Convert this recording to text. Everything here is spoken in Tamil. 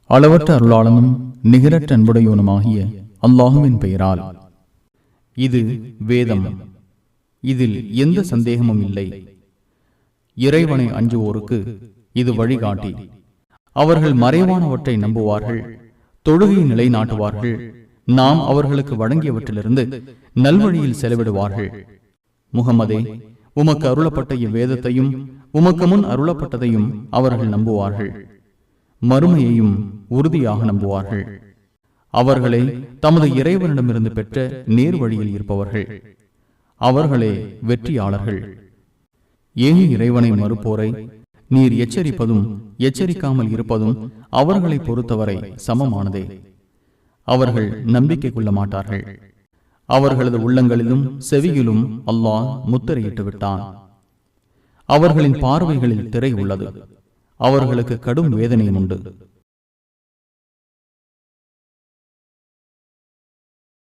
அளவற்ற அருளாளனும் நிகரற்ற அன்புடையோனுமாகிய அல்லாஹுவின் பெயரால். இது வேதம், இதில் எந்த சந்தேகமும் இல்லை. இறைவனை அஞ்சுவோருக்கு இது வழிகாட்டி. அவர்கள் மறைவானவற்றை நம்புவார்கள், தொழுகையை நிலைநாட்டுவார்கள், நாம் அவர்களுக்கு வழங்கியவற்றிலிருந்து நல்வழியில் செலவிடுவார்கள். முகமதே, உமக்கு அருளப்பட்ட இவ்வேதத்தையும் உமக்கு முன் அருளப்பட்டதையும் அவர்கள் நம்புவார்கள், மறுமையையும் உறுதியாக நம்புவார்கள். அவர்களே தமது இறைவனிடமிருந்து பெற்ற நேர் வழியில் இருப்பவர்கள், அவர்களே வெற்றியாளர்கள். ஏன் இறைவனை மறுப்போரை நீர் எச்சரிப்பதும் எச்சரிக்காமல் இருப்பதும் அவர்களை பொறுத்தவரை சமமானதே. அவர்கள் நம்பிக்கை கொள்ள மாட்டார்கள். அவர்களது உள்ளங்களிலும் செவியிலும் அல்லாஹ் முத்திரையிட்டு விட்டான். அவர்களின் பார்வைகளில் திரை உள்ளது. அவர்களுக்கு கடும் வேதனையும் உண்டு.